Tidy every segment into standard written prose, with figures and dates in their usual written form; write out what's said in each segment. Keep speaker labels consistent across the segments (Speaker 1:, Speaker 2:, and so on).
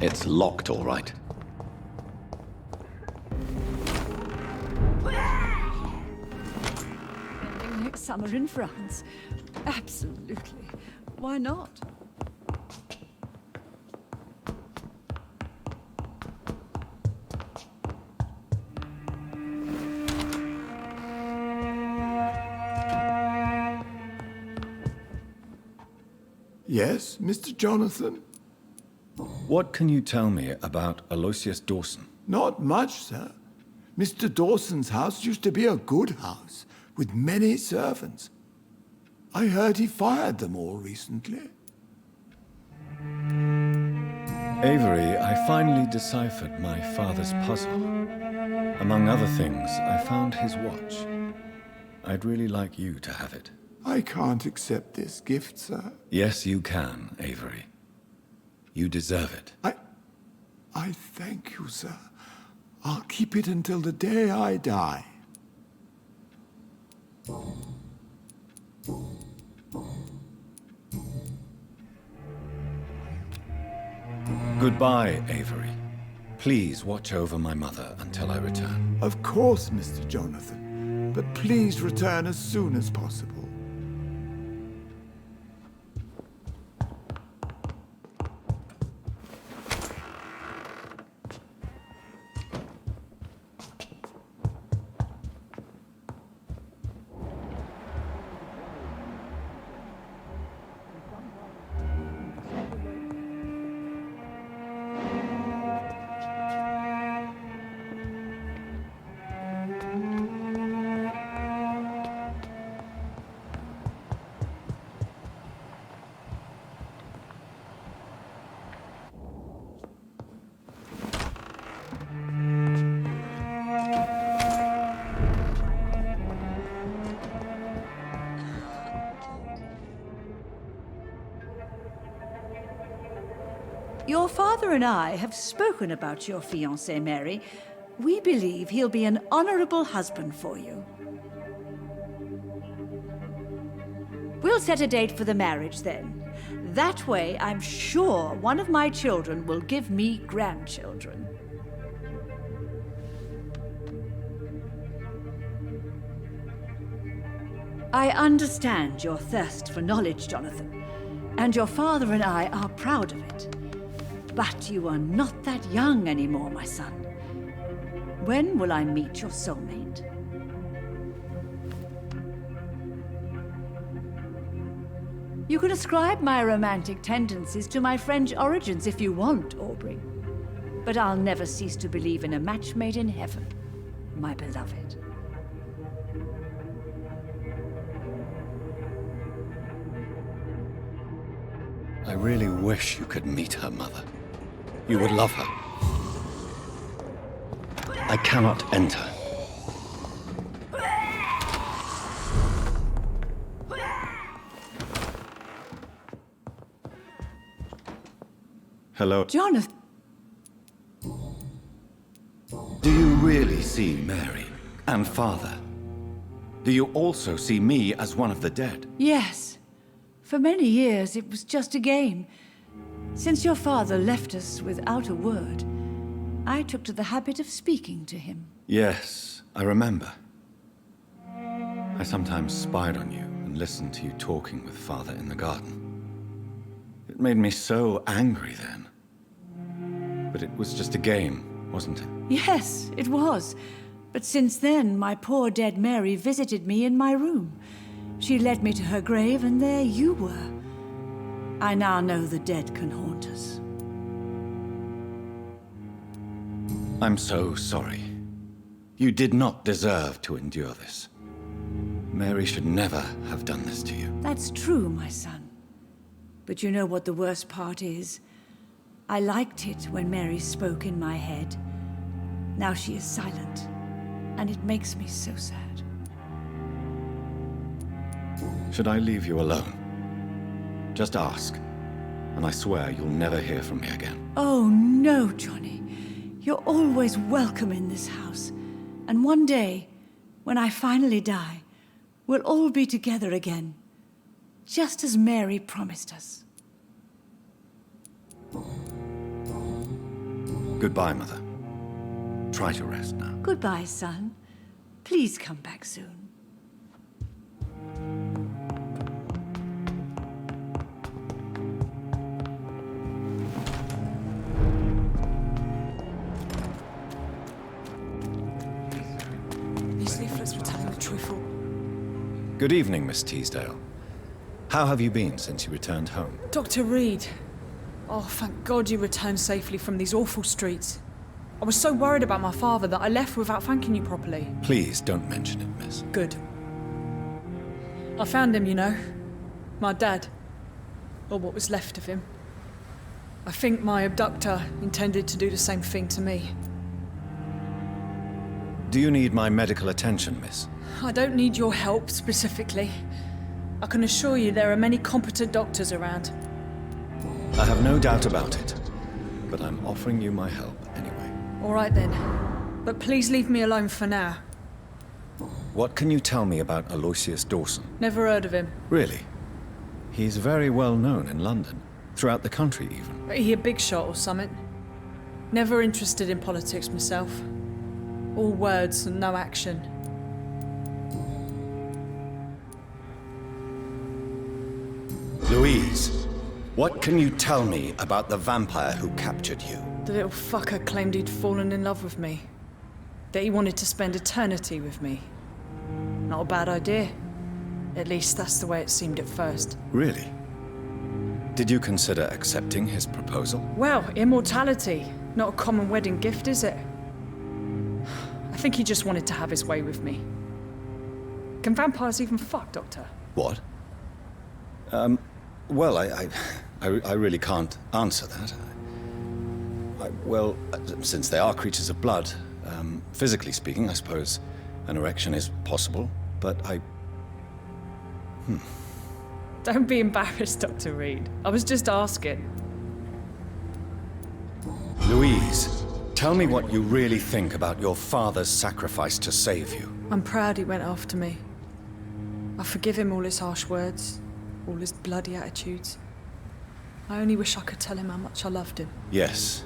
Speaker 1: It's locked, all right.
Speaker 2: Spending next summer in France. Absolutely. Why not?
Speaker 3: Yes, Mr. Jonathan?
Speaker 1: What can you tell me about Aloysius Dawson?
Speaker 3: Not much, sir. Mr. Dawson's house used to be a good house, with many servants. I heard he fired them all recently.
Speaker 1: Avery, I finally deciphered my father's puzzle. Among other things, I found his watch. I'd really like you to have it.
Speaker 3: I can't accept this gift, sir.
Speaker 1: Yes, you can, Avery. You deserve it.
Speaker 3: I thank you, sir. I'll keep it until the day I die.
Speaker 1: Goodbye, Avery. Please watch over my mother until I return.
Speaker 3: Of course, Mr. Jonathan. But please return as soon as possible.
Speaker 2: Your father and I have spoken about your fiancé, Mary. We believe he'll be an honorable husband for you. We'll set a date for the marriage then. That way, I'm sure one of my children will give me grandchildren. I understand your thirst for knowledge, Jonathan, and your father and I are proud of it. But you are not that young anymore, my son. When will I meet your soulmate? You can ascribe my romantic tendencies to my French origins if you want, Aubrey. But I'll never cease to believe in a match made in heaven, my beloved.
Speaker 1: I really wish you could meet her mother. You would love her. I cannot enter. Hello?
Speaker 2: Jonathan!
Speaker 1: Do you really see Mary and Father? Do you also see me as one of the dead?
Speaker 2: Yes. For many years, it was just a game. Since your father left us without a word, I took to the habit of speaking to him.
Speaker 1: Yes, I remember. I sometimes spied on you and listened to you talking with Father in the garden. It made me so angry then. But it was just a game, wasn't it?
Speaker 2: Yes, it was. But since then, my poor dead Mary visited me in my room. She led me to her grave, and there you were. I now know the dead can haunt us.
Speaker 1: I'm so sorry. You did not deserve to endure this. Mary should never have done this to you.
Speaker 2: That's true, my son. But you know what the worst part is? I liked it when Mary spoke in my head. Now she is silent, and it makes me so sad.
Speaker 1: Should I leave you alone? Just ask, and I swear you'll never hear from me again.
Speaker 2: Oh, no, Johnny. You're always welcome in this house. And one day, when I finally die, we'll all be together again, just as Mary promised us.
Speaker 1: Goodbye, Mother. Try to rest now.
Speaker 2: Goodbye, son. Please come back soon.
Speaker 4: These leaflets were telling the truth.
Speaker 1: Good evening, Miss Teasdale. How have you been since you returned home?
Speaker 4: Dr. Reed. Oh, thank God you returned safely from these awful streets. I was so worried about my father that I left without thanking you properly.
Speaker 1: Please don't mention it, miss.
Speaker 4: Good. I found him, you know. My dad. Or what was left of him. I think my abductor intended to do the same thing to me.
Speaker 1: Do you need my medical attention, miss?
Speaker 4: I don't need your help specifically. I can assure you there are many competent doctors around.
Speaker 1: I have no doubt about it, but I'm offering you my help anyway.
Speaker 4: All right then. But please leave me alone for now.
Speaker 1: What can you tell me about Aloysius Dawson?
Speaker 4: Never heard of him.
Speaker 1: Really? He's very well known in London, throughout the country even.
Speaker 4: He a big shot or something? Never interested in politics myself. All words and no action.
Speaker 1: Louise, what can you tell me about the vampire who captured you?
Speaker 4: The little fucker claimed he'd fallen in love with me. That he wanted to spend eternity with me. Not a bad idea. At least that's the way it seemed at first.
Speaker 1: Really? Did you consider accepting his proposal?
Speaker 4: Well, immortality. Not a common wedding gift, is it? I think he just wanted to have his way with me. Can vampires even fuck, Doctor?
Speaker 1: What? Well, I really can't answer that. Well, since they are creatures of blood, physically speaking, I suppose an erection is possible, but
Speaker 4: Don't be embarrassed, Dr. Reed. I was just asking.
Speaker 1: Louise, tell me what you really think about your father's sacrifice to save you.
Speaker 4: I'm proud he went after me. I forgive him all his harsh words, all his bloody attitudes. I only wish I could tell him how much I loved him.
Speaker 1: Yes.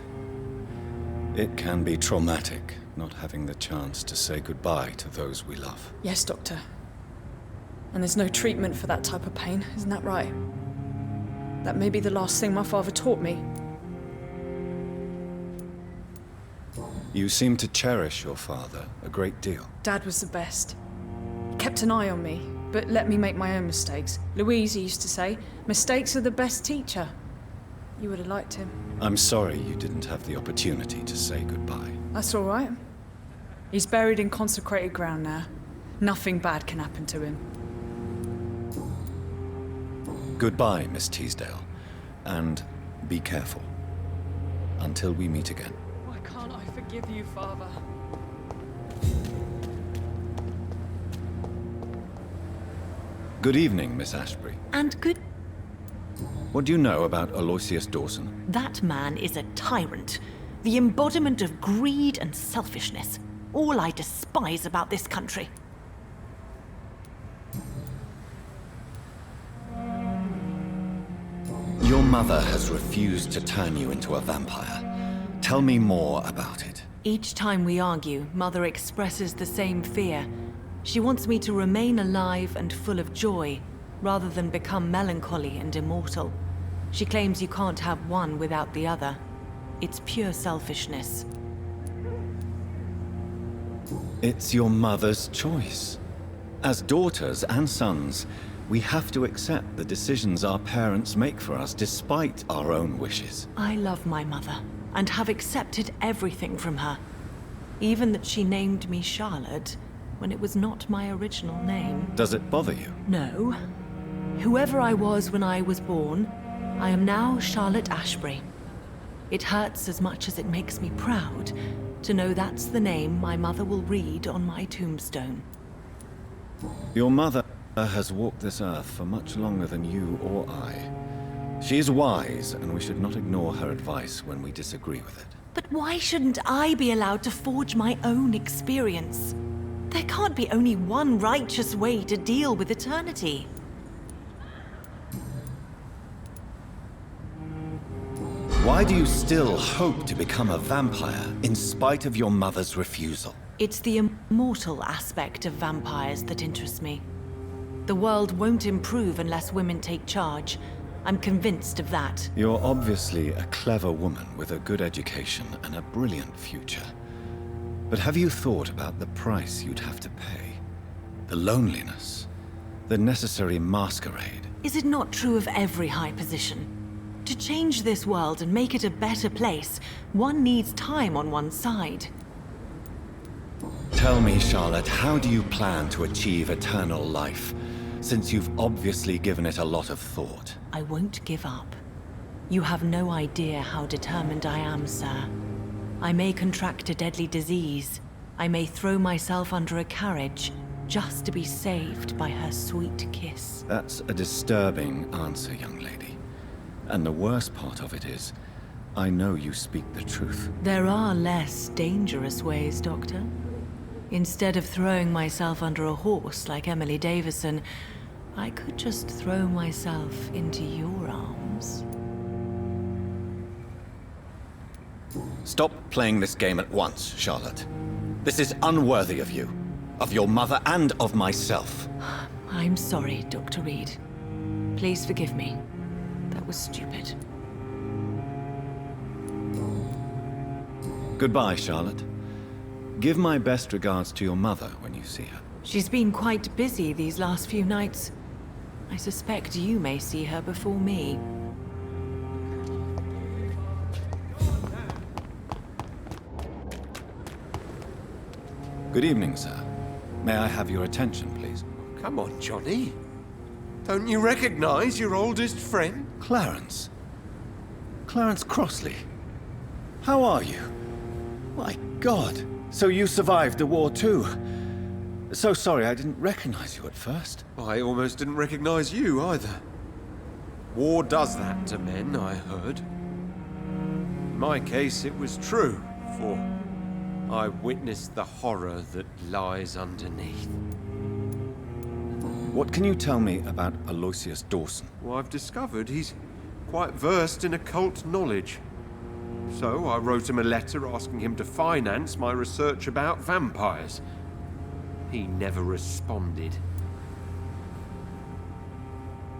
Speaker 1: It can be traumatic, not having the chance to say goodbye to those we love.
Speaker 4: Yes, Doctor. And there's no treatment for that type of pain, isn't that right? That may be the last thing my father taught me.
Speaker 1: You seem to cherish your father a great deal.
Speaker 4: Dad was the best. He kept an eye on me, but let me make my own mistakes. Louise, he used to say, mistakes are the best teacher. You would have liked him.
Speaker 1: I'm sorry you didn't have the opportunity to say goodbye.
Speaker 4: That's all right. He's buried in consecrated ground now. Nothing bad can happen to him.
Speaker 1: Goodbye, Miss Teasdale. And be careful. Until we meet again.
Speaker 4: Why can't I forgive you, Father?
Speaker 1: Good evening, Miss Ashbury.
Speaker 5: And good...
Speaker 1: What do you know about Aloysius Dawson?
Speaker 5: That man is a tyrant. The embodiment of greed and selfishness. All I despise about this country.
Speaker 1: Your mother has refused to turn you into a vampire. Tell me more about it.
Speaker 5: Each time we argue, Mother expresses the same fear. She wants me to remain alive and full of joy, rather than become melancholy and immortal. She claims you can't have one without the other. It's pure selfishness.
Speaker 1: It's your mother's choice. As daughters and sons, we have to accept the decisions our parents make for us despite our own wishes.
Speaker 5: I love my mother, and have accepted everything from her. Even that she named me Charlotte, when it was not my original name.
Speaker 1: Does it bother you?
Speaker 5: No. Whoever I was when I was born, I am now Charlotte Ashbury. It hurts as much as it makes me proud to know that's the name my mother will read on my tombstone.
Speaker 1: Your mother has walked this earth for much longer than you or I. She is wise, and we should not ignore her advice when we disagree with it.
Speaker 5: But why shouldn't I be allowed to forge my own experience? There can't be only one righteous way to deal with eternity.
Speaker 1: Why do you still hope to become a vampire in spite of your mother's refusal?
Speaker 5: It's the immortal aspect of vampires that interests me. The world won't improve unless women take charge. I'm convinced of that.
Speaker 1: You're obviously a clever woman with a good education and a brilliant future. But have you thought about the price you'd have to pay? The loneliness, the necessary masquerade.
Speaker 5: Is it not true of every high position? To change this world and make it a better place, one needs time on one's side.
Speaker 1: Tell me, Charlotte, how do you plan to achieve eternal life, since you've obviously given it a lot of thought?
Speaker 5: I won't give up. You have no idea how determined I am, sir. I may contract a deadly disease. I may throw myself under a carriage, just to be saved by her sweet kiss.
Speaker 1: That's a disturbing answer, young lady. And the worst part of it is, I know you speak the truth.
Speaker 5: There are less dangerous ways, Doctor. Instead of throwing myself under a horse like Emily Davison, I could just throw myself into your arms.
Speaker 1: Stop playing this game at once, Charlotte. This is unworthy of you, of your mother, and of myself.
Speaker 5: I'm sorry, Dr. Reed. Please forgive me. That was stupid.
Speaker 1: Goodbye, Charlotte. Give my best regards to your mother when you see her.
Speaker 5: She's been quite busy these last few nights. I suspect you may see her before me.
Speaker 1: Good evening, sir. May I have your attention, please?
Speaker 6: Come on, Johnny. Don't you recognize your oldest friend?
Speaker 1: Clarence. Clarence Crossley. How are you? My God. So you survived the war too. So sorry I didn't recognize you at first.
Speaker 6: I almost didn't recognize you either. War does that to men, I heard. In my case, it was true, for I witnessed the horror that lies underneath.
Speaker 1: What can you tell me about Aloysius Dawson?
Speaker 6: Well, I've discovered he's quite versed in occult knowledge. So I wrote him a letter asking him to finance my research about vampires. He never responded.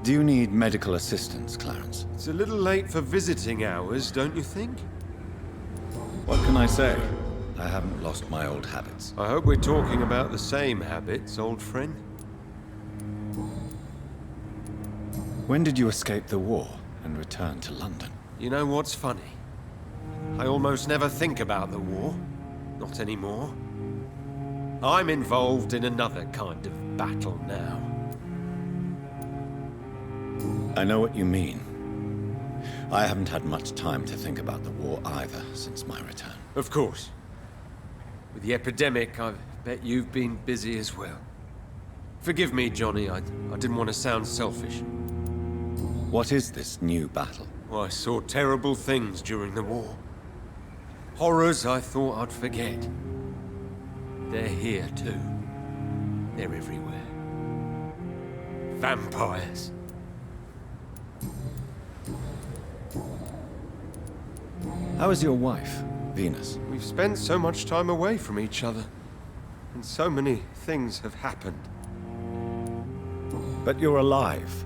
Speaker 1: Do you need medical assistance, Clarence?
Speaker 6: It's a little late for visiting hours, don't you think?
Speaker 1: What can I say? I haven't lost my old habits.
Speaker 6: I hope we're talking about the same habits, old friend.
Speaker 1: When did you escape the war and return to London?
Speaker 6: You know what's funny? I almost never think about the war. Not anymore. I'm involved in another kind of battle now.
Speaker 1: I know what you mean. I haven't had much time to think about the war either since my return.
Speaker 6: Of course. With the epidemic, I bet you've been busy as well. Forgive me, Johnny, I didn't want to sound selfish.
Speaker 1: What is this new battle?
Speaker 6: Well, I saw terrible things during the war. Horrors I thought I'd forget. They're here too. They're everywhere. Vampires.
Speaker 1: How is your wife, Venus?
Speaker 6: We've spent so much time away from each other, and so many things have happened.
Speaker 1: But you're alive.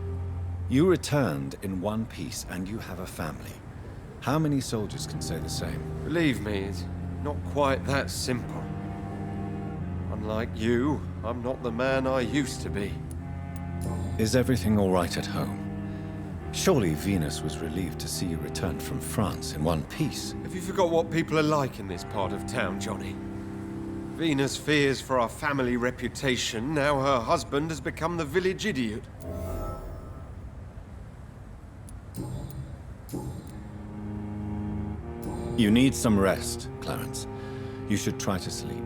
Speaker 1: You returned in one piece, and you have a family. How many soldiers can say the same?
Speaker 6: Believe me, it's not quite that simple. Unlike you, I'm not the man I used to be.
Speaker 1: Is everything all right at home? Surely Venus was relieved to see you return from France in one piece.
Speaker 6: Have you forgot what people are like in this part of town, Johnny? Venus fears for our family reputation. Now her husband has become the village idiot.
Speaker 1: You need some rest, Clarence. You should try to sleep.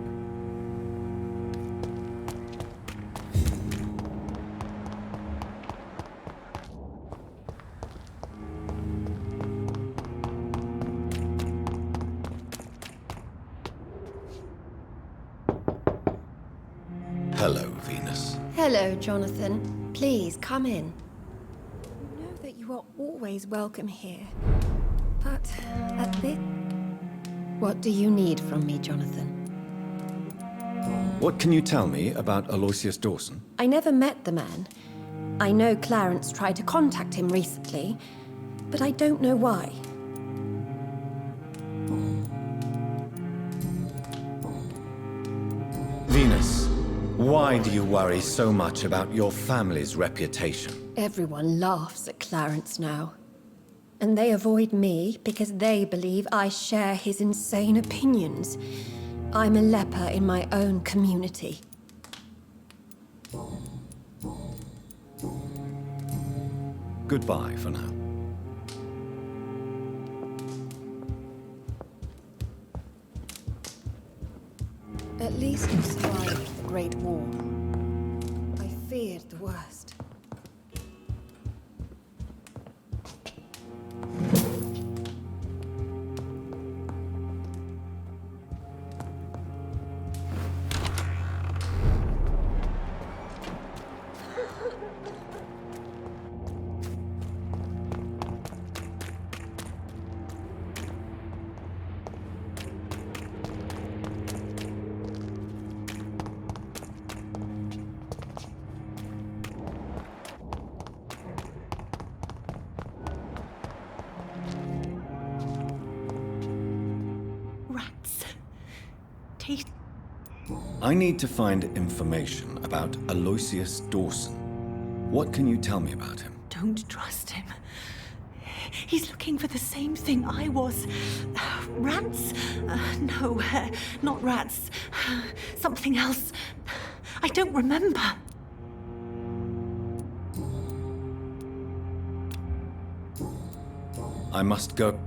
Speaker 1: Hello, Venus.
Speaker 7: Hello, Jonathan. Please, come in. You know that you are always welcome here. But at this... What do you need from me, Jonathan?
Speaker 1: What can you tell me about Aloysius Dawson?
Speaker 7: I never met the man. I know Clarence tried to contact him recently, but I don't know why.
Speaker 1: Venus, why do you worry so much about your family's reputation?
Speaker 7: Everyone laughs at Clarence now. And they avoid me because they believe I share his insane opinions. I'm a leper in my own community.
Speaker 1: Goodbye for now.
Speaker 7: At least you survived the Great War. I feared the worst.
Speaker 1: I need to find information about Aloysius Dawson. What can you tell me about him?
Speaker 5: Don't trust him. He's looking for the same thing I was. Rats? No, not rats. Something else. I don't remember.
Speaker 1: I must go.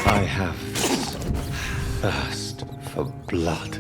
Speaker 1: I have this thirst for blood.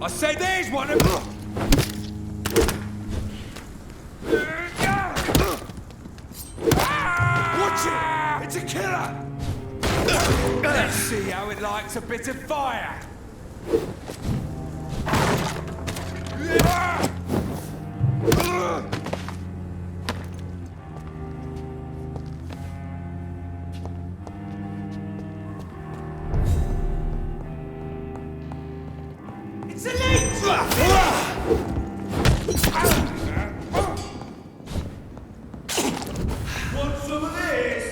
Speaker 6: I said there's one of them! Watch it! It's a killer!
Speaker 8: Let's see how it likes a bit of fire. It's a leech! Want some of this?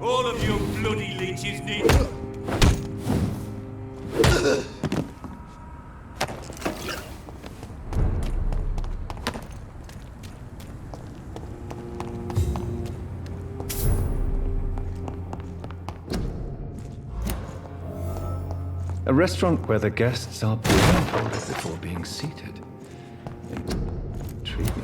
Speaker 8: All of you bloody leeches need...
Speaker 1: A restaurant where the guests are blindfolded before being seated. Intriguing.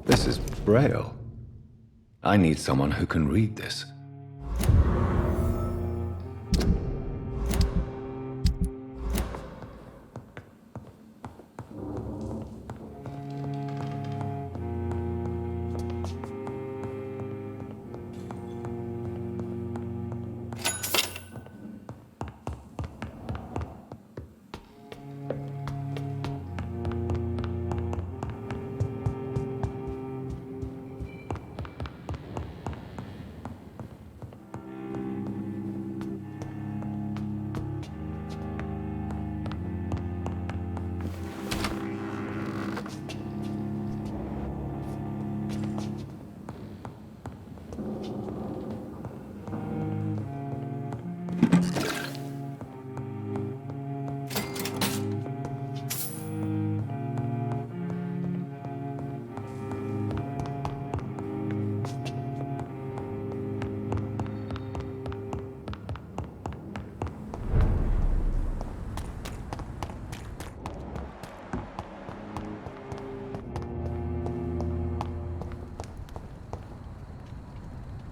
Speaker 1: This is Braille. I need someone who can read this.